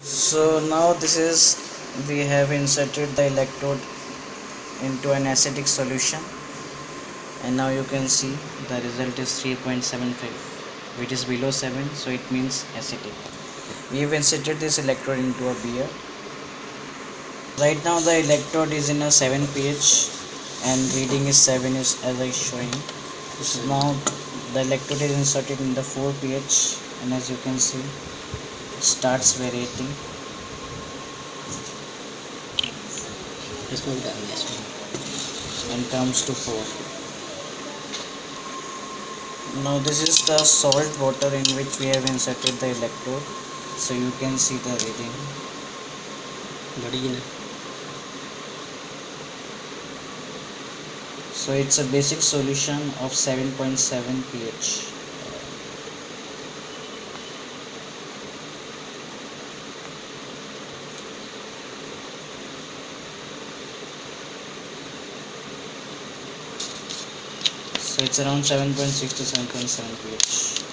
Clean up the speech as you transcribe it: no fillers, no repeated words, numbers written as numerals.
So now this is, we have inserted the electrode into an acidic solution, and now you can see the result is 3.75, which is below 7, so it means acidic. We have inserted this electrode into a beer. Right now the electrode is in a 7 pH and reading is 7 is as I showing. So now the electrode is inserted in the 4 pH, and as you can see it starts varying and comes to 4. Now this is the salt water in which we have inserted the electrode, so you can see the reading. So it's a basic solution of 7.7 pH. So it's around 7.6 to 7.7 pH.